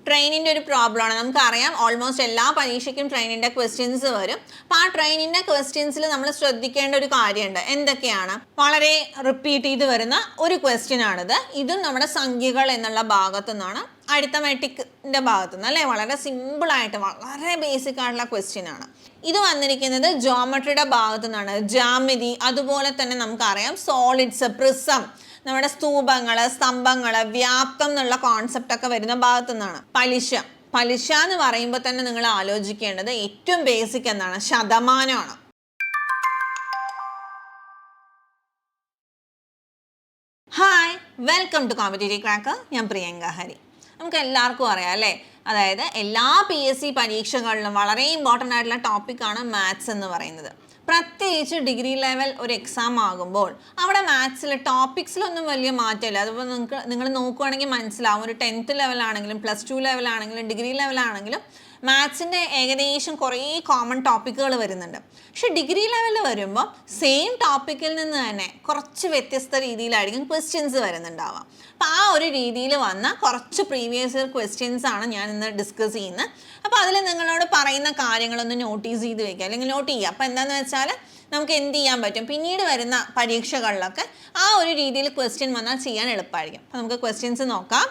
ട്രെയിനിൻ്റെ ഒരു പ്രോബ്ലമാണ്. നമുക്കറിയാം ഓൾമോസ്റ്റ് എല്ലാ പരീക്ഷയ്ക്കും ട്രെയിനിൻ്റെ ക്വസ്റ്റ്യൻസ് വരും. അപ്പോൾ ആ ട്രെയിനിൻ്റെ ക്വസ്റ്റ്യൻസിൽ നമ്മൾ ശ്രദ്ധിക്കേണ്ട ഒരു കാര്യമുണ്ട്. എന്തൊക്കെയാണ്? വളരെ റിപ്പീറ്റ് ചെയ്ത് വരുന്ന ഒരു ക്വസ്റ്റ്യൻ ആണിത്. ഇതും നമ്മുടെ സംഖ്യകൾ എന്നുള്ള ഭാഗത്തു നിന്നാണ്, അരിത്തമെറ്റിക്കിൻ്റെ ഭാഗത്തു നിന്ന് അല്ലേ. വളരെ സിമ്പിളായിട്ട് വളരെ ബേസിക് ആയിട്ടുള്ള ക്വസ്റ്റ്യൻ ആണ്. ഇത് വന്നിരിക്കുന്നത് ജോമെട്രിയുടെ ഭാഗത്തു നിന്നാണ്. ജാമിതി, അതുപോലെ തന്നെ നമുക്കറിയാം സോളിഡ്സ്, പ്രിസം, നമ്മുടെ സ്തൂപങ്ങൾ, സ്തംഭങ്ങൾ, വ്യാപ്തം എന്നുള്ള കോൺസെപ്റ്റ് ഒക്കെ വരുന്ന ഭാഗത്തു നിന്നാണ്. പലിശ എന്ന് പറയുമ്പോൾ തന്നെ നിങ്ങൾ ആലോചിക്കേണ്ടത് ഏറ്റവും ബേസിക് എന്താണ്? ശതമാനമാണ്. Hi, welcome to Competitive Cracker. ഞാൻ പ്രിയങ്ക ഹരി. നമുക്ക് എല്ലാവർക്കും അറിയാം അല്ലേ, അതായത് എല്ലാ PSC പരീക്ഷകളിലും വളരെ ഇമ്പോർട്ടൻ്റ് ആയിട്ടുള്ള ടോപ്പിക്കാണ് മാത്സ് എന്ന് പറയുന്നത്. പ്രത്യേകിച്ച് ഡിഗ്രി ലെവൽ ഒരു എക്സാം ആകുമ്പോൾ അവിടെ മാത്സിൽ ടോപ്പിക്സിലൊന്നും വലിയ മാറ്റമില്ല. അതുപോലെ നിങ്ങൾ നോക്കുകയാണെങ്കിൽ മനസ്സിലാവും. ഒരു 10th ലെവലാണെങ്കിലും +2 ലെവലാണെങ്കിലും ഡിഗ്രി ലെവലാണെങ്കിലും മാത്സിൻ്റെ ഏകദേശം കുറേ കോമൺ ടോപ്പിക്കുകൾ വരുന്നുണ്ട്. പക്ഷെ ഡിഗ്രി ലെവലിൽ വരുമ്പോൾ സെയിം ടോപ്പിക്കിൽ നിന്ന് തന്നെ കുറച്ച് വ്യത്യസ്ത രീതിയിലായിരിക്കും ക്വസ്റ്റ്യൻസ് വരുന്നുണ്ടാവുക. അപ്പോൾ ആ ഒരു രീതിയിൽ വന്ന കുറച്ച് പ്രീവിയസ് ഇയർ ക്വസ്റ്റ്യൻസ് ആണ് ഞാൻ ഇന്ന് ഡിസ്കസ് ചെയ്യുന്നത്. അപ്പോൾ അതിൽ നിങ്ങളോട് പറയുന്ന കാര്യങ്ങളൊന്ന് നോട്ടീസ് ചെയ്ത് വെക്കുക, അല്ലെങ്കിൽ നോട്ട് ചെയ്യുക. അപ്പോൾ എന്താണെന്ന് വെച്ചാൽ നമുക്ക് എന്ത് ചെയ്യാൻ പറ്റും, പിന്നീട് വരുന്ന പരീക്ഷകളിലൊക്കെ ആ ഒരു രീതിയിൽ ക്വസ്റ്റ്യൻ വന്നാൽ ചെയ്യാൻ എളുപ്പമായിരിക്കും. അപ്പോൾ നമുക്ക് ക്വസ്റ്റ്യൻസ് നോക്കാം.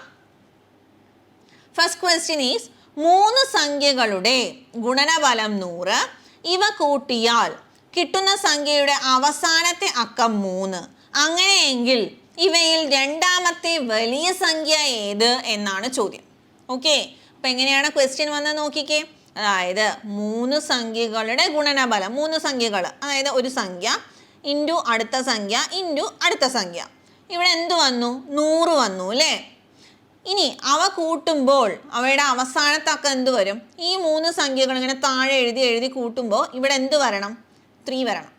ഫസ്റ്റ് ക്വസ്റ്റ്യൻ ഈസ്, 3 സംഖ്യകളുടെ ഗുണനഫലം 100. ഇവ കൂട്ടിയാൽ കിട്ടുന്ന സംഖ്യയുടെ അവസാനത്തെ അക്കം 3. അങ്ങനെയെങ്കിൽ ഇവയിൽ രണ്ടാമത്തെ വലിയ സംഖ്യ ഏത് എന്നാണ് ചോദ്യം. ഓക്കെ, അപ്പം എങ്ങനെയാണ് ക്വസ്റ്റ്യൻ വന്നത് നോക്കിക്കേ. അതായത് 3 സംഖ്യകളുടെ ഗുണനഫലം, 3 സംഖ്യകൾ, അതായത് ഒരു സംഖ്യ ഇൻറ്റു അടുത്ത സംഖ്യ ഇൻറ്റു അടുത്ത സംഖ്യ. ഇവിടെ എന്ത് വന്നു? 100 വന്നു അല്ലേ. ഇനി അവ കൂട്ടുമ്പോൾ അവയുടെ അവസാനത്തെ അക്കം എന്ത് വരും? ഈ 3 സംഖ്യകൾ ഇങ്ങനെ താഴെ എഴുതി കൂട്ടുമ്പോൾ ഇവിടെ എന്ത് വരണം? 3 വരണം.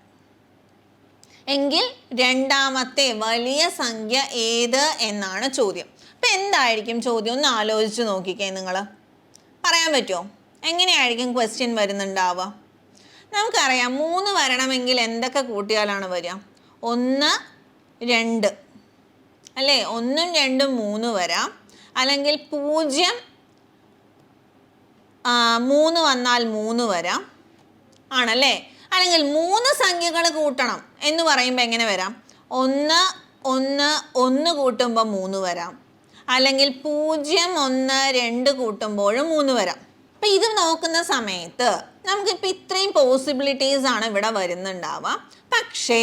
എങ്കിൽ രണ്ടാമത്തെ വലിയ സംഖ്യ ഏത് എന്നാണ് ചോദ്യം. അപ്പം എന്തായിരിക്കും ചോദ്യം? ഒന്ന് ആലോചിച്ച് നോക്കിക്കേ. നിങ്ങൾ പറയാൻ പറ്റുമോ എങ്ങനെയായിരിക്കും ക്വസ്റ്റ്യൻ വരുന്നുണ്ടാവുക? നമുക്കറിയാം 3 വരണമെങ്കിൽ എന്തൊക്കെ കൂട്ടിയാലാണ് വരിക? 1, 2 അല്ലേ. 1ഉം 2ഉം 3 വരാം. അല്ലെങ്കിൽ 0, 3 വന്നാൽ 3 വരാം ആണല്ലേ. അല്ലെങ്കിൽ 3 സംഖ്യകൾ കൂട്ടണം എന്ന് പറയുമ്പോൾ എങ്ങനെ വരാം? 1, 1, 1 കൂട്ടുമ്പോൾ 3 വരാം. അല്ലെങ്കിൽ 0, 1, 2 കൂട്ടുമ്പോഴും 3 വരാം. അപ്പം ഇത് നോക്കുന്ന സമയത്ത് നമുക്കിപ്പോൾ ഇത്രയും പോസിബിലിറ്റീസ് ആണ് ഇവിടെ വരുന്നുണ്ടാവുക. പക്ഷേ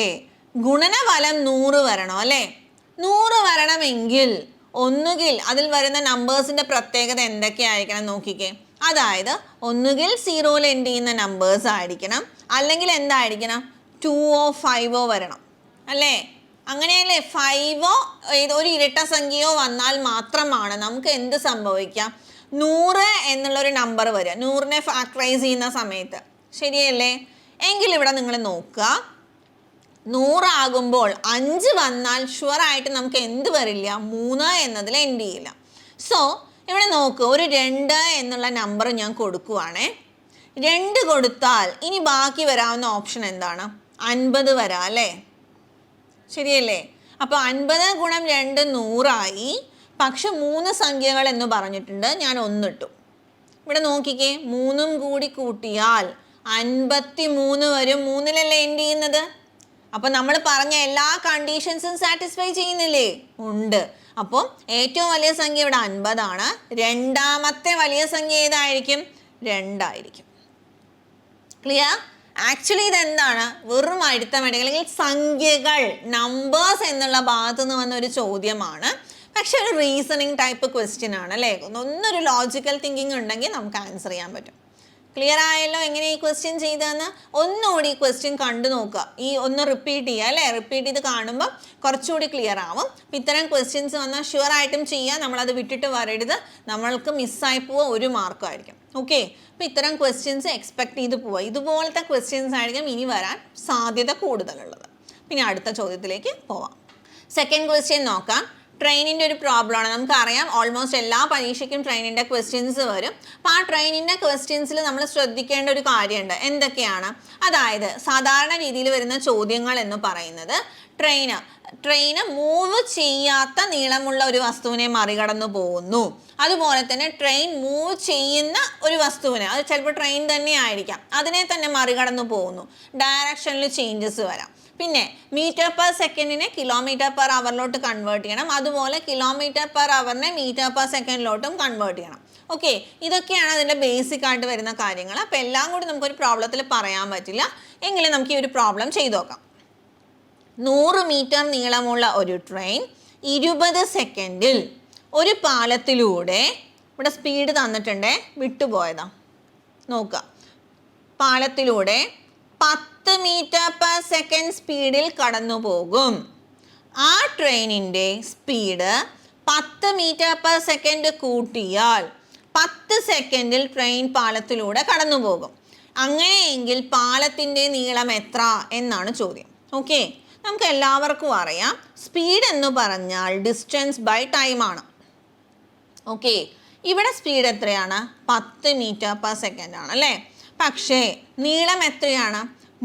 ഗുണനഫലം 100 വരണോ അല്ലേ. 100 വരണമെങ്കിൽ ഒന്നുകിൽ അതിൽ വരുന്ന നമ്പേഴ്സിൻ്റെ പ്രത്യേകത എന്തൊക്കെയായിരിക്കണം നോക്കിക്കേ. അതായത് ഒന്നുകിൽ 0ൽ എൻഡ് ചെയ്യുന്ന നമ്പേഴ്സ് ആയിരിക്കണം, അല്ലെങ്കിൽ എന്തായിരിക്കണം? 2ഓ 5ഓ വരണം അല്ലേ. അങ്ങനെയല്ലേ 5ഓ ഒരു ഇരട്ട സംഖ്യയോ വന്നാൽ മാത്രമാണ് നമുക്ക് എന്ത് സംഭവിക്കാം? 100 എന്നുള്ളൊരു നമ്പർ വരിക, 100നെ ഫാക്ടറൈസ് ചെയ്യുന്ന സമയത്ത്. ശരിയല്ലേ? എങ്കിൽ ഇവിടെ നിങ്ങൾ നോക്കുക, 100 ആകുമ്പോൾ 5 വന്നാൽ ഷുവറായിട്ട് നമുക്ക് എന്ത് വരില്ല? 3 എന്നതിൽ എൻഡ് ചെയ്യില്ല. സോ ഇവിടെ നോക്കുക, ഒരു 2 എന്നുള്ള നമ്പർ ഞാൻ കൊടുക്കുവാണേ. 2 കൊടുത്താൽ ഇനി ബാക്കി വരാവുന്ന ഓപ്ഷൻ എന്താണ്? 50 വരാം അല്ലേ. ശരിയല്ലേ? അപ്പോൾ 50 ഗുണം 2 100ആയി. പക്ഷെ 3 സംഖ്യകൾ എന്ന് പറഞ്ഞിട്ടുണ്ട്, ഞാൻ 1 ഇട്ടു. ഇവിടെ നോക്കിക്കേ, 3ഉം കൂടി കൂട്ടിയാൽ 53 വരും. 3ലല്ലേ എൻഡ് ചെയ്യുന്നത്. അപ്പോൾ നമ്മൾ പറഞ്ഞ എല്ലാ കണ്ടീഷൻസും സാറ്റിസ്ഫൈ ചെയ്യുന്നില്ലേ? ഉണ്ട്. അപ്പോൾ ഏറ്റവും വലിയ സംഖ്യ ഇവിടെ 50 ആണ്. രണ്ടാമത്തെ വലിയ സംഖ്യ ഏതായിരിക്കും? 2 ആയിരിക്കും. ക്ലിയർ? ആക്ച്വലി ഇതെന്താണ്? വെറും അരിത്തമെറ്റിക് അല്ലെങ്കിൽ സംഖ്യകൾ, നമ്പേഴ്സ് എന്നുള്ള ഭാഗത്തു നിന്ന് വന്ന ഒരു ചോദ്യമാണ്. പക്ഷെ ഒരു റീസണിങ് ടൈപ്പ് ക്വസ്റ്റ്യൻ ആണ് അല്ലേ. ഒന്നൊരു ലോജിക്കൽ തിങ്കിങ് ഉണ്ടെങ്കിൽ നമുക്ക് ആൻസർ ചെയ്യാൻ പറ്റും. ക്ലിയർ ആയല്ലോ എങ്ങനെ ഈ ക്വസ്റ്റ്യൻ ചെയ്തതെന്ന്? ഒന്നുകൂടി ഈ ക്വസ്റ്റ്യൻ കണ്ടു നോക്കുക, ഈ ഒന്ന് റിപ്പീറ്റ് ചെയ്യുക അല്ലേ. റിപ്പീറ്റ് ചെയ്ത് കാണുമ്പോൾ കുറച്ചുകൂടി ക്ലിയർ ആവും. അപ്പം ഇത്തരം ക്വസ്റ്റ്യൻസ് വന്നാൽ ഷുവർ ആയിട്ടും ചെയ്യുക, നമ്മളത് വിട്ടിട്ട് വരരുത്. നമ്മൾക്ക് മിസ്സായി പോവുക 1 മാർക്കായിരിക്കും. ഓക്കെ, അപ്പം ഇത്തരം ക്വസ്റ്റ്യൻസ് എക്സ്പെക്ട് ചെയ്ത് പോവുക. ഇതുപോലത്തെ ക്വസ്റ്റ്യൻസ് ആയിരിക്കും ഇനി വരാൻ സാധ്യത കൂടുതലുള്ളത്. പിന്നെ അടുത്ത ചോദ്യത്തിലേക്ക് പോവാം. സെക്കൻഡ് ക്വസ്റ്റ്യൻ നോക്കാം. ട്രെയിനിൻ്റെ ഒരു പ്രോബ്ലമാണ്. നമുക്കറിയാം ഓൾമോസ്റ്റ് എല്ലാ പരീക്ഷയ്ക്കും ട്രെയിനിൻ്റെ ക്വസ്റ്റ്യൻസ് വരും. അപ്പോൾ ആ ട്രെയിനിൻ്റെ ക്വസ്റ്റ്യൻസിൽ നമ്മൾ ശ്രദ്ധിക്കേണ്ട ഒരു കാര്യമുണ്ട്. എന്തൊക്കെയാണ്? അതായത് സാധാരണ രീതിയിൽ വരുന്ന ചോദ്യങ്ങൾ എന്ന് പറയുന്നത് ട്രെയിൻ ട്രെയിന് മൂവ് ചെയ്യാത്ത നീളമുള്ള ഒരു വസ്തുവിനെ മറികടന്നു പോകുന്നു. അതുപോലെ തന്നെ ട്രെയിൻ മൂവ് ചെയ്യുന്ന ഒരു വസ്തുവിനെ, അത് ചിലപ്പോൾ ട്രെയിൻ തന്നെ ആയിരിക്കാം, അതിനെ തന്നെ മറികടന്നു പോകുന്നു. ഡയറക്ഷനിൽ ചേഞ്ചസ് വരാം. പിന്നെ മീറ്റർ പെർ സെക്കൻഡിനെ കിലോമീറ്റർ പെർ അവറിലോട്ട് കൺവേർട്ട് ചെയ്യണം. അതുപോലെ കിലോമീറ്റർ പെർ അവറിനെ മീറ്റർ പെർ സെക്കൻഡിലോട്ടും കൺവേർട്ട് ചെയ്യണം. ഓക്കെ, ഇതൊക്കെയാണ് അതിൻ്റെ ബേസിക് ആയിട്ട് വരുന്ന കാര്യങ്ങൾ. അപ്പോൾ എല്ലാം കൂടി നമുക്കൊരു പ്രോബ്ലത്തിൽ പറയാൻ പറ്റില്ല, എങ്കിലും നമുക്ക് ഈ ഒരു പ്രോബ്ലം ചെയ്തു നോക്കാം. 100 മീറ്റർ നീളമുള്ള ഒരു ട്രെയിൻ 20 സെക്കൻഡിൽ ഒരു പാലത്തിലൂടെ, ഇവിടെ സ്പീഡ് തന്നിട്ടുണ്ടേ, വിട്ടുപോയതാ, നോക്കുക, പാലത്തിലൂടെ 10 മീറ്റർ പെർ സെക്കൻഡ് സ്പീഡിൽ കടന്നു പോകും. ആ ട്രെയിനിൻ്റെ സ്പീഡ് 10 മീറ്റർ പെർ സെക്കൻഡ് കൂട്ടിയാൽ 10 സെക്കൻഡിൽ ട്രെയിൻ പാലത്തിലൂടെ കടന്നു പോകും. അങ്ങനെയെങ്കിൽ പാലത്തിൻ്റെ നീളം എത്ര എന്നാണ് ചോദ്യം. ഓക്കെ, നമുക്ക് എല്ലാവർക്കും അറിയാം സ്പീഡ് എന്ന് പറഞ്ഞാൽ ഡിസ്റ്റൻസ് ബൈ ടൈം ആണ്. ഓക്കെ, ഇവിടെ സ്പീഡ് എത്രയാണ്? 10 മീറ്റർ പെർ സെക്കൻഡ് ആണ് അല്ലേ. പക്ഷേ നീളം എത്രയാണ്?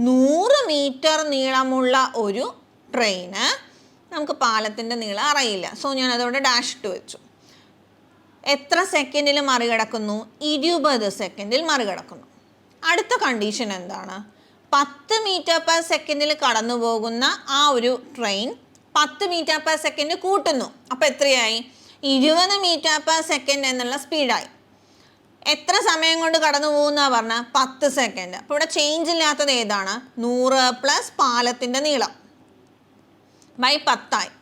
100 മീറ്റർ നീളമുള്ള ഒരു ട്രെയിന്, നമുക്ക് പാലത്തിൻ്റെ നീളം അറിയില്ല, സോ ഞാൻ അതോടെ ഡാഷ് ഇട്ട് വെച്ചു. എത്ര സെക്കൻഡിൽ മറികടക്കുന്നു? 20 സെക്കൻഡിൽ മറികടക്കുന്നു. അടുത്ത കണ്ടീഷൻ എന്താണ്? 10 മീറ്റർ പെർ സെക്കൻഡിൽ കടന്നു പോകുന്ന ആ ഒരു ട്രെയിൻ 10 മീറ്റർ പെർ സെക്കൻഡ് കൂട്ടുന്നു. അപ്പോൾ എത്രയായി? 20 മീറ്റർ പെർ സെക്കൻഡ് എന്നുള്ള സ്പീഡായി. എത്ര സമയം കൊണ്ട് കടന്നു പോകുന്ന പറഞ്ഞാൽ 10 സെക്കൻഡ്. അപ്പോൾ ഇവിടെ ചേഞ്ച് ഇല്ലാത്തത് ഏതാണ്? 100 പ്ലസ് പാലത്തിൻ്റെ നീളം ബൈ 10 ആയി.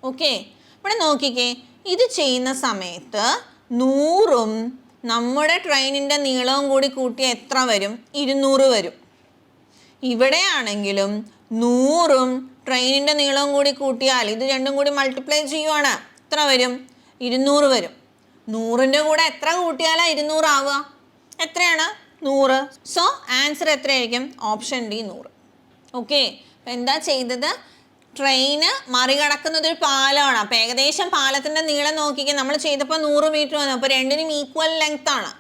ഓക്കെ, ഇവിടെ നോക്കിക്കേ, ഇത് ചെയ്യുന്ന സമയത്ത് 100ഉം നമ്മുടെ ട്രെയിനിൻ്റെ നീളവും കൂടി കൂട്ടി എത്ര വരും? 200 വരും. ഇവിടെയാണെങ്കിലും 100ഉം ട്രെയിനിൻ്റെ നീളവും കൂടി കൂട്ടിയാൽ ഇത് രണ്ടും കൂടി മൾട്ടിപ്ലൈ ചെയ്യുവാണ്, എത്ര വരും? 200 വരും. 100ൻ്റെ കൂടെ എത്ര കൂട്ടിയാലാണ് 200 ആവുക? എത്രയാണ്? 100. സോ ആൻസർ എത്രയായിരിക്കും? Option D 100. ഓക്കെ, അപ്പം എന്താ ചെയ്തത്? ട്രെയിന് മറികടക്കുന്നത് ഒരു പാലമാണ്. അപ്പോൾ ഏകദേശം പാലത്തിൻ്റെ നീളം നോക്കിക്കാൻ നമ്മൾ ചെയ്തപ്പോൾ 100 മീറ്റർ വന്നു. അപ്പോൾ രണ്ടിനും ഈക്വൽ ലെങ്ത് ആണ്.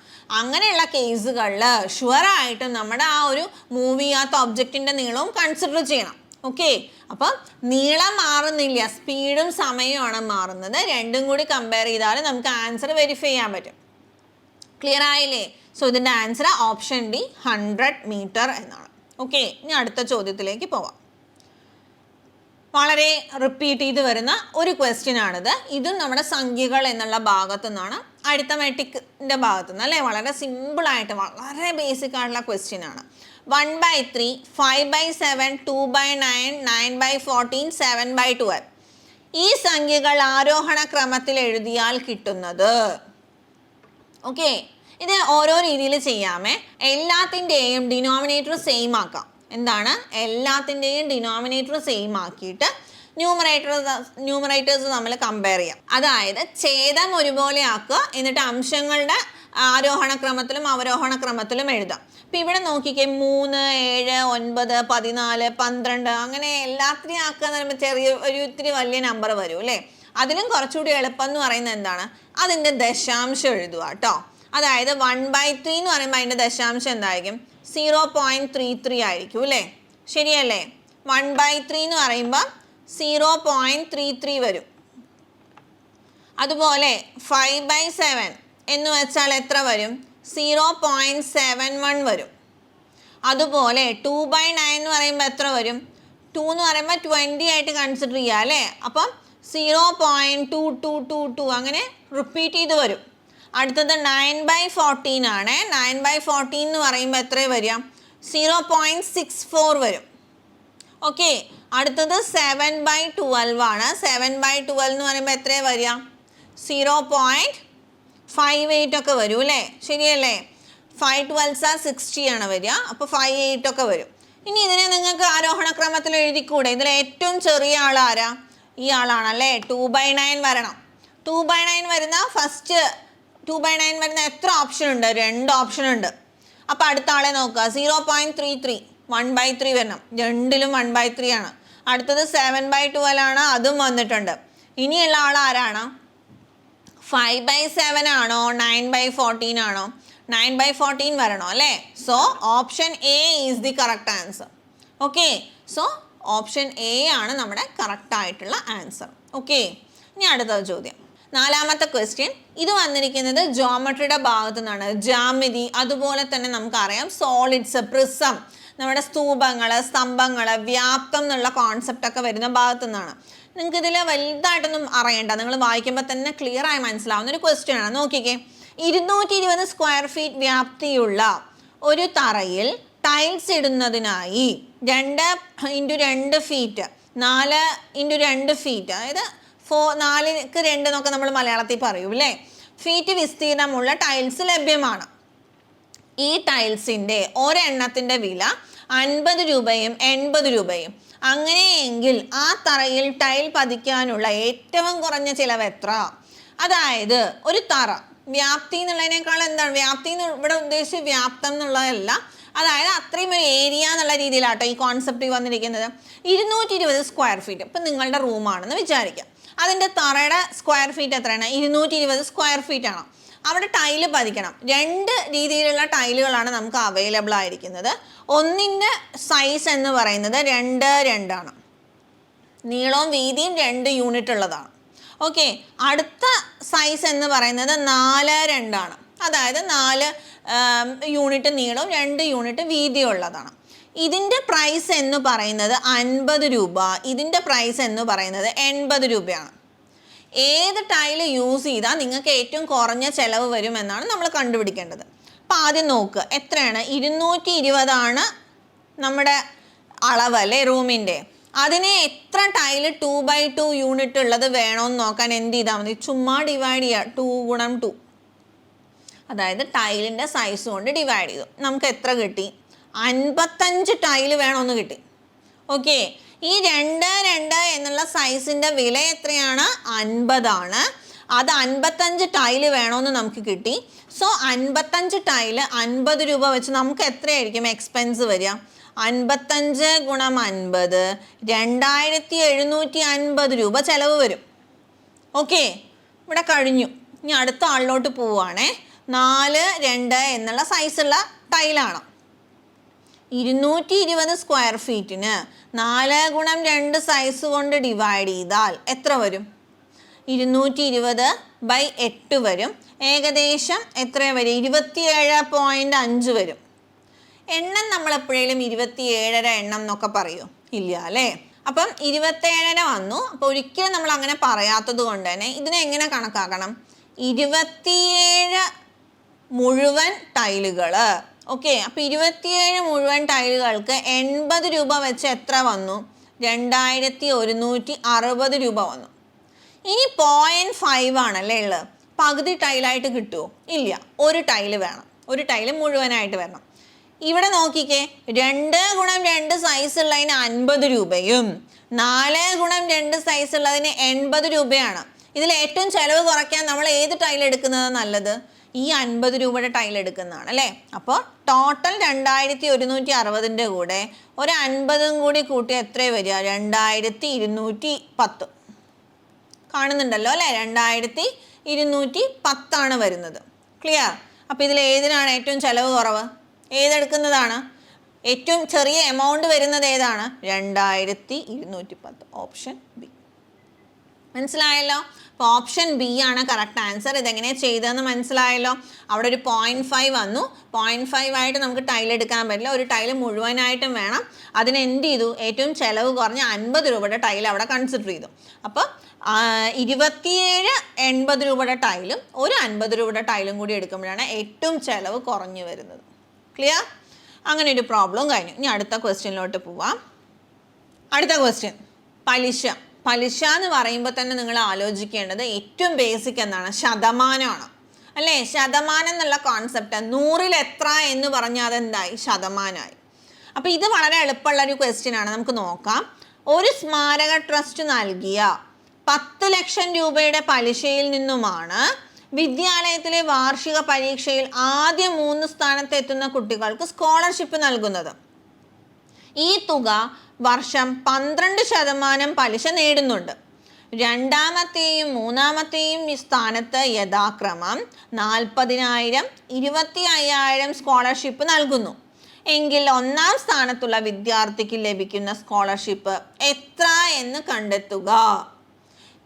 അങ്ങനെയുള്ള കേസുകളിൽ ഷുവറായിട്ടും നമ്മുടെ ആ ഒരു മൂവ് ചെയ്യാത്ത ഒബ്ജക്റ്റിൻ്റെ നീളവും കൺസിഡർ ചെയ്യണം. ഓക്കെ, അപ്പം നീളം മാറുന്നില്ല, സ്പീഡും സമയവുമാണ് മാറുന്നത്. രണ്ടും കൂടി കമ്പയർ ചെയ്താൽ നമുക്ക് ആൻസർ വെരിഫൈ ചെയ്യാൻ പറ്റും. ക്ലിയർ ആയില്ലേ? സോ ഇതിൻ്റെ ആൻസർ ഓപ്ഷൻ ഡി 100 മീറ്റർ എന്നാണ്. ഓക്കെ, ഇനി അടുത്ത ചോദ്യത്തിലേക്ക് പോവാം. വളരെ റിപ്പീറ്റ് ചെയ്ത് വരുന്ന ഒരു ക്വസ്റ്റ്യൻ ആണിത്. ഇതും നമ്മുടെ സംഖ്യകൾ എന്നുള്ള ഭാഗത്തു നിന്നാണ്, അരിത്തമെറ്റിക്കിൻ്റെ ഭാഗത്തു നിന്ന് അല്ലേ. വളരെ സിമ്പിളായിട്ട് വളരെ ബേസിക് ആയിട്ടുള്ള ക്വസ്റ്റ്യൻ ആണ്. 1/3, 5/7, 2/9, 9/14, 7/12. ഈ സംഖ്യകൾ ആരോഹണ ക്രമത്തിൽ എഴുതിയാൽ കിട്ടുന്നത്. ഓക്കെ, ഇത് ഓരോ രീതിയിൽ ചെയ്യാമേ. എല്ലാത്തിൻ്റെയും ഡിനോമിനേറ്റർ സെയിം ആക്കാം. എന്താണ്? എല്ലാത്തിൻ്റെയും ഡിനോമിനേറ്റർ സെയിം ആക്കിയിട്ട് ന്യൂമറേറ്റേഴ്സ് നമ്മൾ കമ്പയർ ചെയ്യാം. അതായത് ഛേദം ഒരുപോലെ ആക്കുക, എന്നിട്ട് അംശങ്ങളുടെ ആരോഹണ ക്രമത്തിലും അവരോഹണ ക്രമത്തിലും എഴുതാം. അപ്പം ഇവിടെ നോക്കിക്കേ, 3, 7, 9, 14, 12 അങ്ങനെ എല്ലാത്തിനെയും ആക്കുക എന്ന് പറയുമ്പോൾ ചെറിയ ഒരു ഇത്തിരി വലിയ നമ്പർ വരും അല്ലേ. അതിലും കുറച്ചുകൂടി എളുപ്പം എന്ന് പറയുന്നത് എന്താണ്? അതിൻ്റെ ദശാംശം എഴുതുക കേട്ടോ. അതായത് 1/3 എന്ന് പറയുമ്പോൾ അതിൻ്റെ ദശാംശം എന്തായിരിക്കും? 0.33 ആയിരിക്കും അല്ലേ. ശരിയല്ലേ? 1/3 എന്ന് പറയുമ്പോൾ 0.33 വരും. അതുപോലെ 5/7 എന്ന് വെച്ചാൽ എത്ര വരും? 0.71 വരും. അതുപോലെ 2/9 എന്ന് പറയുമ്പോൾ എത്ര വരും? 2 എന്ന് പറയുമ്പോൾ 20 ആയിട്ട് കൺസിഡർ ചെയ്യുക അല്ലേ. അപ്പം 0.2222 അങ്ങനെ റിപ്പീറ്റ് ചെയ്ത് വരും. അടുത്തത് 9/14 ആണ്. 9/14 എന്ന് പറയുമ്പോൾ എത്ര വരിക? 0.64 വരും. ഓക്കെ, അടുത്തത് 7/12 ആണ്. 7/12 എന്ന് പറയുമ്പോൾ എത്ര വരിക? 0.58 ഒക്കെ വരും അല്ലേ. ശരിയല്ലേ? 5/12 60 ആണ് വരിക. അപ്പോൾ 58 ഒക്കെ വരും. ഇനി ഇതിനെ നിങ്ങൾക്ക് ആരോഹണ ക്രമത്തിൽ എഴുതിക്കൂടെ? ഇതിൽ ഏറ്റവും ചെറിയ ആൾ ആരാ? ഈ ആളാണല്ലേ. 2/9 വരണം. 2/9 വരുന്ന ഫസ്റ്റ് 2/9 വരുന്ന എത്ര ഓപ്ഷൻ ഉണ്ട്? 2 ഓപ്ഷൻ ഉണ്ട്. അപ്പോൾ അടുത്ത ആളെ നോക്കുക. 0.33 1/3 വരണം. രണ്ടിലും 1/3 ആണ്. അടുത്തത് 7/12 ആണ്, അതും വന്നിട്ടുണ്ട്. ഇനിയുള്ള ആൾ ആരാണ്? 5/7 ആണോ 9/14 ആണോ? 9/14 വരണോ അല്ലേ. So option A is the correct answer. Okay, so option A ആണ് നമ്മുടെ കറക്റ്റ് ആയിട്ടുള്ള ആൻസർ. ഓക്കെ, ഇനി അടുത്ത ചോദ്യം, നാലാമത്തെ ക്വസ്റ്റ്യൻ. ഇത് വന്നിരിക്കുന്നത് ജോമെട്രിയുടെ ഭാഗത്തു നിന്നാണ്. ജാമിതി, അതുപോലെ തന്നെ നമുക്കറിയാം സോളിഡ്സ്, പ്രിസം, നമ്മുടെ സ്തൂപങ്ങൾ, സ്തംഭങ്ങൾ, വ്യാപ്തം എന്നുള്ള കോൺസെപ്റ്റ് ഒക്കെ വരുന്ന ഭാഗത്തു നിന്നാണ്. നിങ്ങൾക്ക് ഇതിൽ വലുതായിട്ടൊന്നും അറിയണ്ട, നിങ്ങൾ വായിക്കുമ്പോൾ തന്നെ ക്ലിയർ ആയി മനസ്സിലാവുന്ന ഒരു ക്വസ്റ്റ്യൻ ആണ്. നോക്കിക്കേ, 220 സ്ക്വയർ ഫീറ്റ് വ്യാപ്തിയുള്ള ഒരു തറയിൽ tiles ഇടുന്നതിനായി 2x2 feet, 4x2 feet, അതായത് 4x2 എന്നൊക്കെ നമ്മൾ മലയാളത്തിൽ പറയും അല്ലേ, ഫീറ്റ് വിസ്തീർണമുള്ള ടൈൽസ് ലഭ്യമാണ്. ഈ ടൈൽസിൻ്റെ ഒരെണ്ണത്തിൻ്റെ വില 50 രൂപയും 80 രൂപയും. അങ്ങനെയെങ്കിൽ ആ തറയിൽ ടൈൽ പതിക്കാനുള്ള ഏറ്റവും കുറഞ്ഞ ചിലവ് എത്ര? അതായത് ഒരു തറ വ്യാപ്തി എന്നുള്ളതിനേക്കാൾ എന്താണ് വ്യാപ്തി എന്ന് ഇവിടെ ഉദ്ദേശിച്ച് വ്യാപ്തം എന്നുള്ളതല്ല, അതായത് അത്രയും ഒരു ഏരിയ എന്നുള്ള രീതിയിലാട്ടോ ഈ കോൺസെപ്റ്റ് വന്നിരിക്കുന്നത്. 220 സ്ക്വയർ ഫീറ്റ്. ഇപ്പം നിങ്ങളുടെ റൂമാണെന്ന് വിചാരിക്കാം, അതിൻ്റെ തറയുടെ സ്ക്വയർ ഫീറ്റ് എത്രയാണ്? 220 സ്ക്വയർ ഫീറ്റ് ആണ്. അവിടെ ടൈല് പതിക്കണം. 2 രീതിയിലുള്ള ടൈലുകളാണ് നമുക്ക് അവൈലബിൾ ആയിരിക്കുന്നത്. ഒന്നിൻ്റെ സൈസ് എന്ന് പറയുന്നത് 2x2 ആണ്, നീളവും വീതിയും 2 യൂണിറ്റ് ഉള്ളതാണ്. ഓക്കെ, അടുത്ത സൈസ് എന്ന് പറയുന്നത് 4x2 ആണ്, അതായത് 4 യൂണിറ്റ് നീളവും 2 യൂണിറ്റ് വീതിയുള്ളതാണ്. ഇതിൻ്റെ പ്രൈസ് എന്ന് പറയുന്നത് 50 രൂപ, ഇതിൻ്റെ പ്രൈസ് എന്ന് പറയുന്നത് 80 രൂപയാണ്. ഏത് ടൈല് യൂസ് ചെയ്താൽ നിങ്ങൾക്ക് ഏറ്റവും കുറഞ്ഞ ചിലവ് വരുമെന്നാണ് നമ്മൾ കണ്ടുപിടിക്കേണ്ടത്. അപ്പോൾ ആദ്യം നോക്കുക, എത്രയാണ്? 220 ആണ് നമ്മുടെ അളവ് അല്ലേ റൂമിൻ്റെ. അതിനെ എത്ര ടൈല് 2x2 യൂണിറ്റ് ഉള്ളത് വേണമെന്ന് നോക്കാൻ എന്ത് ചെയ്താൽ മതി? ചുമ്മാ ഡിവൈഡ് ചെയ്യുക, 2 × 2, അതായത് ടൈലിൻ്റെ സൈസ് കൊണ്ട് ഡിവൈഡ് ചെയ്തു. നമുക്ക് എത്ര കിട്ടി? 55 ടൈല് വേണമെന്ന് കിട്ടി. ഓക്കെ, ഈ 2x2 എന്നുള്ള സൈസിൻ്റെ വില എത്രയാണ്? 50 ആണ്. അത് 55 ടൈല് വേണമെന്ന് നമുക്ക് കിട്ടി. സോ 55 ടൈല് 50 രൂപ വെച്ച് നമുക്ക് എത്രയായിരിക്കും എക്സ്പെൻസ് വരിക? 55 × 50 2750 രൂപ ചിലവ് വരും. ഓക്കെ, ഇവിടെ കഴിഞ്ഞു. ഇനി അടുത്ത ആളിലോട്ട് പോവുകയാണേ. 4x2 എന്നുള്ള സൈസുള്ള ടൈലാണ്. 220 സ്ക്വയർ ഫീറ്റിന് 4x2 സൈസ് കൊണ്ട് ഡിവൈഡ് ചെയ്താൽ എത്ര വരും? 220/8 വരും. ഏകദേശം എത്ര വരും? 27.5 വരും. എണ്ണം നമ്മൾ എപ്പോഴേലും 27.5 എണ്ണം എന്നൊക്കെ പറയൂ? ഇല്ല അല്ലേ. അപ്പം 27 വന്നു. അപ്പോൾ ഒരിക്കലും നമ്മൾ അങ്ങനെ പറയാത്തത് കൊണ്ട് തന്നെ ഇതിനെ എങ്ങനെ കണക്കാക്കണം? 27 മുഴുവൻ ടൈലുകൾ. ഓക്കെ, അപ്പോൾ 27 മുഴുവൻ ടൈലുകൾക്ക് 80 രൂപ വെച്ച് എത്ര വന്നു? 2160 രൂപ വന്നു. ഇനി 0.5 ആണല്ലേ ഉള്ളത്, പകുതി ടൈലായിട്ട് കിട്ടുമോ? ഇല്ല, ഒരു ടൈല് വേണം, ഒരു ടൈല് മുഴുവനായിട്ട് വരണം. ഇവിടെ നോക്കിക്കേ, 2x2 സൈസ് ഉള്ളതിന് 50 രൂപയും 4x2 സൈസ് ഉള്ളതിന് 80 രൂപയാണ്. ഇതിൽ ഏറ്റവും ചിലവ് കുറയ്ക്കാൻ നമ്മൾ ഏത് ടൈൽ എടുക്കുന്നത് നല്ലത്? ഈ 50 രൂപയുടെ ടൈൽ എടുക്കുന്നതാണ് അല്ലേ. അപ്പോൾ ടോട്ടൽ 2160ൻ്റെ കൂടെ ഒരു 50 കൂടി കൂട്ടി എത്ര വരിക? 2210 കാണുന്നുണ്ടല്ലോ അല്ലേ. 2210 ആണ് വരുന്നത്. ക്ലിയർ? അപ്പോൾ ഇതിൽ ഏതിനാണ് ഏറ്റവും ചിലവ് കുറവ്? ഏതെടുക്കുന്നതാണ്? ഏറ്റവും ചെറിയ എമൗണ്ട് വരുന്നത് ഏതാണ്? 2210, ഓപ്ഷൻ ബി. മനസ്സിലായല്ലോ. അപ്പോൾ ഓപ്ഷൻ ബി ആണ് കറക്റ്റ് ആൻസർ. ഇതെങ്ങനെയാണ് ചെയ്തതെന്ന് മനസ്സിലായല്ലോ. അവിടെ ഒരു 0.5 വന്നു. 0.5 ആയിട്ട് നമുക്ക് ടൈൽ എടുക്കാൻ പറ്റില്ല, ഒരു ടൈൽ മുഴുവനായിട്ടും വേണം. അതിന് എന്ത് ചെയ്തു? ഏറ്റവും ചിലവ് കുറഞ്ഞ 50 രൂപയുടെ ടൈൽ അവിടെ കൺസിഡർ ചെയ്തു. അപ്പോൾ 2780 രൂപയുടെ ടൈലും ഒരു 50 രൂപയുടെ ടൈലും കൂടി എടുക്കുമ്പോഴാണ് ഏറ്റവും ചിലവ് കുറഞ്ഞു വരുന്നത്. ക്ലിയർ? അങ്ങനെ ഒരു പ്രോബ്ലം കഴിഞ്ഞു. ഇനി അടുത്ത ക്വസ്റ്റ്യനിലോട്ട് പോവാം. അടുത്ത ക്വസ്റ്റ്യൻ, പലിശ. പലിശ എന്ന് പറയുമ്പോൾ തന്നെ നിങ്ങൾ ആലോചിക്കേണ്ടത് ഏറ്റവും ബേസിക് എന്താണ്? ശതമാനമാണ് അല്ലേ. ശതമാനം എന്നുള്ള കോൺസെപ്റ്റ് 100ൽ എത്ര എന്ന് പറഞ്ഞാൽ അതെന്തായി? ശതമാനമായി. അപ്പോൾ ഇത് വളരെ എളുപ്പമുള്ള ഒരു ക്വസ്റ്റ്യൻ ആണ്. നമുക്ക് നോക്കാം. ഒരു സ്മാരക ട്രസ്റ്റ് നൽകിയ 10 ലക്ഷം രൂപയുടെ പലിശയിൽ നിന്നുമാണ് വിദ്യാലയത്തിലെ വാർഷിക പരീക്ഷയിൽ ആദ്യ 3 സ്ഥാനത്ത് എത്തുന്ന കുട്ടികൾക്ക് സ്കോളർഷിപ്പ് നൽകുന്നത്. ഈ തുക വർഷം 12% പലിശ നേടുന്നുണ്ട്. രണ്ടാമത്തെയും മൂന്നാമത്തെയും സ്ഥാനത്ത് യഥാക്രമം 40,000, 25,000 സ്കോളർഷിപ്പ് നൽകുന്നു. എങ്കിൽ ഒന്നാം സ്ഥാനത്തുള്ള വിദ്യാർത്ഥിക്ക് ലഭിക്കുന്ന സ്കോളർഷിപ്പ് എത്ര എന്ന് കണ്ടെത്തുക.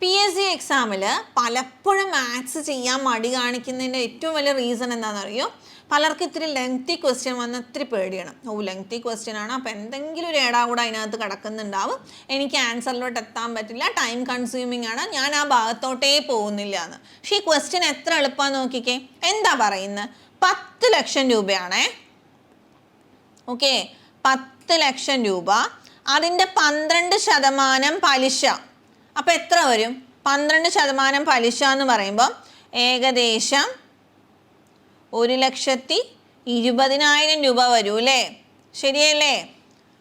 PSC എക്സാമിൽ പലപ്പോഴും മാത്സ് ചെയ്യാൻ മടി കാണിക്കുന്നതിൻ്റെ ഏറ്റവും വലിയ റീസൺ എന്താണെന്നറിയോ? പലർക്കും ഇത്തിരി ലെങ്തി ക്വസ്റ്റ്യൻ വന്ന് ഇത്തിരി പേടിയാണ്. ലെങ്തി ക്വസ്റ്റ്യൻ ആണ്, അപ്പോൾ എന്തെങ്കിലും ഒരു കൂടെ അതിനകത്ത് കിടക്കുന്നുണ്ടാവും, എനിക്ക് ആൻസറിലോട്ട് എത്താൻ പറ്റില്ല, ടൈം കൺസ്യൂമിങ് ആണ്, ഞാൻ ആ ഭാഗത്തോട്ടേ പോകുന്നില്ല എന്ന്. പക്ഷേ ഈ ക്വസ്റ്റ്യൻ എത്ര എളുപ്പമാണെന്ന് നോക്കിക്കേ. എന്താ പറയുന്നത്? 10 ലക്ഷം രൂപയാണേ. ഓക്കെ, 10 ലക്ഷം രൂപ, അതിൻ്റെ 12% പലിശ. അപ്പോൾ എത്ര വരും? 12% പലിശ എന്ന് പറയുമ്പോൾ ഏകദേശം 1,20,000 രൂപ വരൂ അല്ലേ? ശരിയല്ലേ?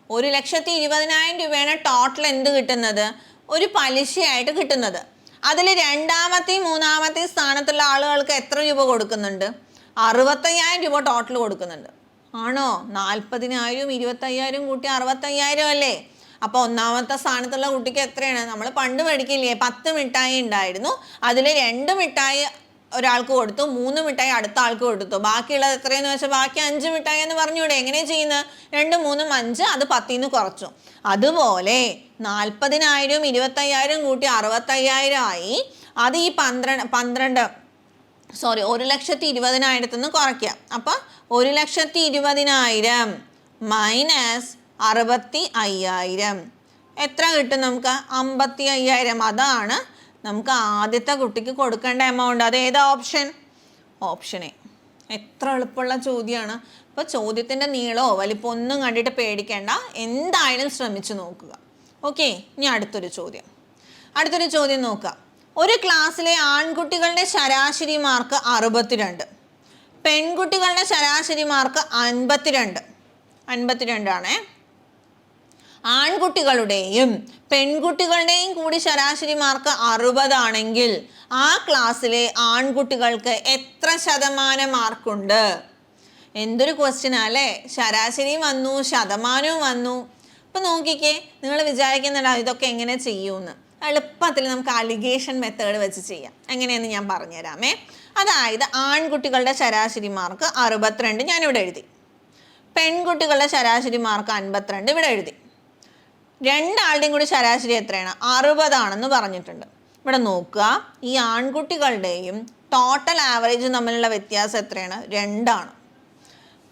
1,20,000 രൂപയാണ് ടോട്ടൽ എന്ത് കിട്ടുന്നത്? ഒരു പലിശയായിട്ട് കിട്ടുന്നത്. അതിൽ രണ്ടാമത്തെയും മൂന്നാമത്തെയും സ്ഥാനത്തുള്ള ആളുകൾക്ക് എത്ര രൂപ കൊടുക്കുന്നുണ്ട്? 65,000 രൂപ ടോട്ടൽ കൊടുക്കുന്നുണ്ട്. ആണോ? 40,000 25,000 കൂട്ടി 65,000 അല്ലേ? അപ്പോൾ ഒന്നാമത്തെ സ്ഥാനത്തുള്ള കുട്ടിക്ക് എത്രയാണ്? നമ്മൾ പണ്ട് പഠിക്കില്ലേ, 10 മിഠായി ഉണ്ടായിരുന്നു, അതിൽ 2 മിഠായി ഒരാൾക്ക് കൊടുത്തു, 3 മിഠായി അടുത്ത ആൾക്ക് കൊടുത്തു, ബാക്കിയുള്ളത് എത്രയെന്ന് വെച്ചാൽ ബാക്കി 5 മിഠായി എന്ന് പറഞ്ഞൂടെ? എങ്ങനെ ചെയ്യുന്നത്? 2 3 5, അത് 10 കുറച്ചു. അതുപോലെ 40,000 25,000 കൂട്ടി 65,000 ആയി. അത് ഈ 1,20,000 നിന്ന് കുറയ്ക്കുക. അപ്പം 1,20,000 മൈനസ് 65,000 എത്ര കിട്ടും നമുക്ക്? 55,000. അതാണ് നമുക്ക് ആദ്യത്തെ കുട്ടിക്ക് കൊടുക്കേണ്ട എമൗണ്ട്. അത് ഏതാ ഓപ്ഷൻ? Option A. എത്ര എളുപ്പമുള്ള ചോദ്യമാണ്. അപ്പോൾ ചോദ്യത്തിൻ്റെ നീളമോ വലിപ്പം ഒന്നും കണ്ടിട്ട് പേടിക്കേണ്ട, എന്തായാലും ശ്രമിച്ചു നോക്കുക. ഓക്കെ, ഇനി അടുത്തൊരു ചോദ്യം നോക്കുക. ഒരു ക്ലാസ്സിലെ ആൺകുട്ടികളുടെ ശരാശരി മാർക്ക് 62, പെൺകുട്ടികളുടെ ശരാശരി മാർക്ക് 52 ആണേ. ആൺകുട്ടികളുടെയും പെൺകുട്ടികളുടെയും കൂടി ശരാശരി മാർക്ക് 60 ആണെങ്കിൽ ആ ക്ലാസ്സിലെ ആൺകുട്ടികൾക്ക് എത്ര ശതമാനം മാർക്കുണ്ട്? എന്തൊരു ക്വസ്റ്റ്യനാ അല്ലേ? ശരാശരിയും വന്നു, ശതമാനവും വന്നു. അപ്പം നോക്കിക്കേ, നിങ്ങൾ വിചാരിക്കുന്നുണ്ടോ ഇതൊക്കെ എങ്ങനെ ചെയ്യുമെന്ന്? എളുപ്പത്തിൽ നമുക്ക് അലിഗേഷൻ മെത്തേഡ് വെച്ച് ചെയ്യാം. എങ്ങനെയെന്ന് ഞാൻ പറഞ്ഞുതരാമേ. അതായത് ആൺകുട്ടികളുടെ ശരാശരി മാർക്ക് 62 ഞാനിവിടെ എഴുതി, പെൺകുട്ടികളുടെ ശരാശരി മാർക്ക് 52 ഇവിടെ എഴുതി. രണ്ടാളുടെയും കൂടി ശരാശരി എത്രയാണ്? 60 ആണെന്ന് പറഞ്ഞിട്ടുണ്ട്. ഇവിടെ നോക്കുക, ഈ ആൺകുട്ടികളുടെയും ടോട്ടൽ ആവറേജും തമ്മിലുള്ള വ്യത്യാസം എത്രയാണ്? 2 ആണ്.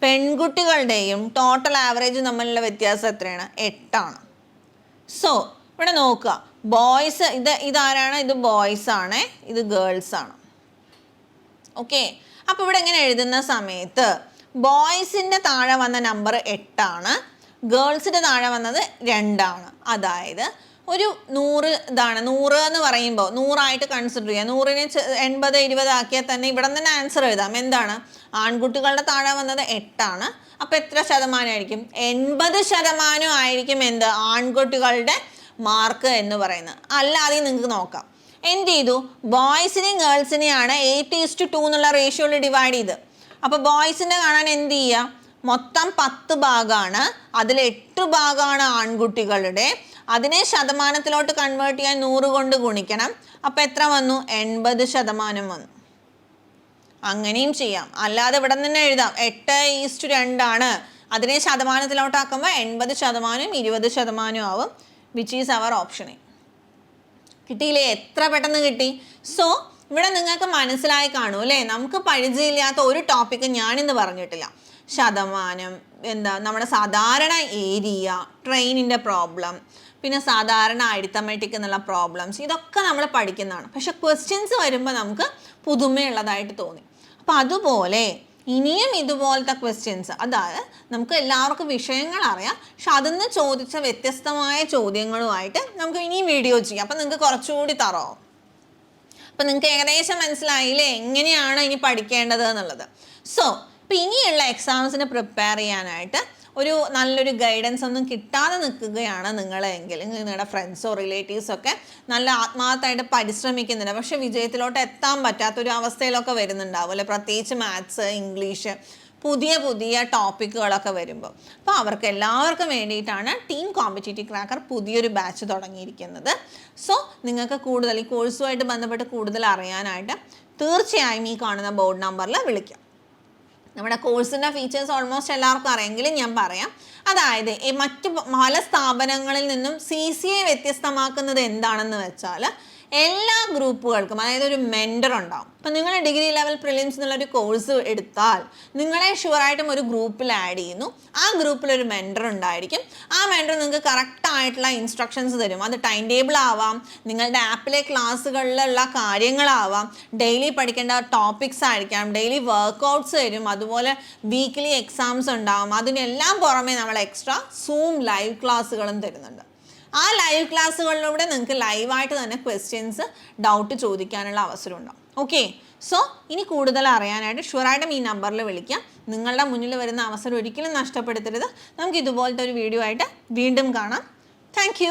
പെൺകുട്ടികളുടെയും ടോട്ടൽ ആവറേജും തമ്മിലുള്ള വ്യത്യാസം എത്രയാണ്? 8 ആണ്. സോ ഇവിടെ നോക്കുക, ബോയ്സ് ഇതാരാണ്? ഇത് ബോയ്സ് ആണ്, ഇത് ഗേൾസ് ആണ്. ഓക്കെ, അപ്പോൾ ഇവിടെ ഇങ്ങനെ എഴുതുന്ന സമയത്ത് ബോയ്സിൻ്റെ താഴെ വന്ന നമ്പർ 8 ആണ്, ഗേൾസിൻ്റെ താഴെ വന്നത് 2 ആണ്. അതായത് ഒരു 100 ഇതാണ്. 100 എന്ന് പറയുമ്പോൾ 100 കൺസിഡർ ചെയ്യുക. 100നെ 80 20 ആക്കിയാൽ തന്നെ ഇവിടെ തന്നെ ആൻസർ എഴുതാം. എന്താണ്? ആൺകുട്ടികളുടെ താഴെ വന്നത് 8 ആണ്. അപ്പോൾ എത്ര ശതമാനമായിരിക്കും? 80% ആയിരിക്കും എന്ത്? ആൺകുട്ടികളുടെ മാർക്ക് എന്ന് പറയുന്നത്. അല്ലാതെ നിങ്ങൾക്ക് നോക്കാം, എന്ത് ചെയ്തു? ബോയ്സിനെയും ഗേൾസിനെയാണ് 8:2 എന്നുള്ള റേഷ്യോയിൽ ഡിവൈഡ് ചെയ്ത്. അപ്പോൾ ബോയ്സിൻ്റെ കാണാൻ എന്ത് ചെയ്യുക? മൊത്തം 10 ഭാഗമാണ്, അതിൽ 8 ഭാഗമാണ് ആൺകുട്ടികളുടെ. അതിനെ ശതമാനത്തിലോട്ട് കൺവേർട്ട് ചെയ്യാൻ 100 കൊണ്ട് ഗുണിക്കണം. അപ്പോൾ എത്ര വന്നു? 80% വന്നു. അങ്ങനെയും ചെയ്യാം. അല്ലാതെ ഇവിടെ നിന്ന് എഴുതാം 8:2 ആണ്, അതിനെ ശതമാനത്തിലോട്ടാക്കുമ്പോൾ 80% 20% ആവും. Which is our option A. കിട്ടിയില്ലേ? എത്ര പെട്ടെന്ന് കിട്ടി. സോ ഇവിടെ നിങ്ങൾക്ക് മനസ്സിലായി കാണൂ അല്ലേ? നമുക്ക് പരിചയമില്ലാത്ത ഒരു ടോപ്പിക്ക് ഞാനിന്ന് പറഞ്ഞിട്ടില്ല. ശതമാനം, എന്താ നമ്മുടെ സാധാരണ ഏരിയ, ട്രെയിനിൻ്റെ പ്രോബ്ലം, പിന്നെ സാധാരണ അരിത്തമെറ്റിക് എന്നുള്ള പ്രോബ്ലംസ്, ഇതൊക്കെ നമ്മൾ പഠിക്കുന്നതാണ്. പക്ഷെ ക്വസ്റ്റ്യൻസ് വരുമ്പോൾ നമുക്ക് പുതുമയുള്ളതായിട്ട് തോന്നി. അപ്പം അതുപോലെ ഇനിയും ഇതുപോലത്തെ ക്വസ്റ്റ്യൻസ്, അതായത് നമുക്ക് എല്ലാവർക്കും വിഷയങ്ങൾ അറിയാം, പക്ഷെ അതിന്ന് ചോദിച്ച വ്യത്യസ്തമായ ചോദ്യങ്ങളുമായിട്ട് നമുക്ക് ഇനിയും വീഡിയോ ചെയ്യാം. അപ്പം നിങ്ങൾക്ക് കുറച്ചുകൂടി തറവും. അപ്പം നിങ്ങൾക്ക് ഏകദേശം മനസ്സിലായില്ലേ എങ്ങനെയാണ് ഇനി പഠിക്കേണ്ടത് എന്നുള്ളത്. സോ ഇപ്പം ഇനിയുള്ള എക്സാംസിന് പ്രിപ്പയർ ചെയ്യാനായിട്ട് ഒരു നല്ലൊരു ഗൈഡൻസ് ഒന്നും കിട്ടാതെ നിൽക്കുകയാണ് നിങ്ങളെങ്കിൽ, നിങ്ങളുടെ ഫ്രണ്ട്സോ റിലേറ്റീവ്സോ ഒക്കെ നല്ല ആത്മാർത്ഥമായിട്ട് പരിശ്രമിക്കുന്നുണ്ട്, പക്ഷെ വിജയത്തിലോട്ട് എത്താൻ പറ്റാത്തൊരു അവസ്ഥയിലൊക്കെ വരുന്നുണ്ടാവും അല്ലേ? പ്രത്യേകിച്ച് മാത്സ്, ഇംഗ്ലീഷ്, പുതിയ പുതിയ ടോപ്പിക്കുകളൊക്കെ വരുമ്പോൾ. അപ്പോൾ അവർക്ക് എല്ലാവർക്കും വേണ്ടിയിട്ടാണ് ടീം കോമ്പറ്റീറ്റീവ് ക്രാക്കർ പുതിയൊരു ബാച്ച് തുടങ്ങിയിരിക്കുന്നത്. സോ നിങ്ങൾക്ക് കൂടുതൽ ഈ കോഴ്സുമായിട്ട് ബന്ധപ്പെട്ട് കൂടുതൽ അറിയാനായിട്ട് തീർച്ചയായും ഈ കാണുന്ന ബോർഡ് നമ്പറിൽ വിളിക്കാം. നമ്മുടെ കോഴ്സിൻ്റെ ഫീച്ചേഴ്സ് ഓൾമോസ്റ്റ് എല്ലാവർക്കും അറിയെങ്കിലും ഞാൻ പറയാം. അതായത് ഈ മറ്റു പല സ്ഥാപനങ്ങളിൽ നിന്നും CCA വ്യത്യസ്തമാക്കുന്നത് എന്താണെന്ന് വെച്ചാൽ എല്ലാ ഗ്രൂപ്പുകൾക്കും അതായത് ഒരു മെൻറ്റർ ഉണ്ടാവും. ഇപ്പം നിങ്ങൾ ഡിഗ്രി ലെവൽ പ്രിലിംസ് എന്നുള്ളൊരു കോഴ്സ് എടുത്താൽ നിങ്ങളെ ഷുവറായിട്ടും ഒരു ഗ്രൂപ്പിൽ ആഡ് ചെയ്യുന്നു. ആ ഗ്രൂപ്പിൽ ഒരു മെൻറ്റർ ഉണ്ടായിരിക്കും. ആ മെൻറ്റർ നിങ്ങൾക്ക് കറക്റ്റ് ആയിട്ടുള്ള ഇൻസ്ട്രക്ഷൻസ് തരും. അത് ടൈം ടേബിൾ ആവാം, നിങ്ങളുടെ ആപ്പിലെ ക്ലാസ്സുകളിലുള്ള കാര്യങ്ങളാവാം, ഡെയിലി പഠിക്കേണ്ട ടോപ്പിക്സ് ആയിരിക്കാം, ഡെയിലി വർക്കൗട്ട്സ് തരും, അതുപോലെ വീക്ക്ലി എക്സാംസ് ഉണ്ടാവും. അതിനെല്ലാം പുറമെ നമ്മൾ എക്സ്ട്രാ സൂം ലൈവ് ക്ലാസ്സുകളും തരുന്നുണ്ട്. ആ ലൈവ് ക്ലാസ്സുകളിലൂടെ നിങ്ങൾക്ക് ലൈവായിട്ട് തന്നെ ക്വസ്റ്റ്യൻസ് ഡൗട്ട് ചോദിക്കാനുള്ള അവസരം ഉണ്ടാവും. ഓക്കെ, സോ ഇനി കൂടുതൽ അറിയാനായിട്ട് ഷുവറായിട്ടും ഈ നമ്പറിൽ വിളിക്കാം. നിങ്ങളുടെ മുന്നിൽ വരുന്ന അവസരം ഒരിക്കലും നഷ്ടപ്പെടുത്തരുത്. നമുക്ക് ഇതുപോലത്തെ ഒരു വീഡിയോ ആയിട്ട് വീണ്ടും കാണാം. താങ്ക്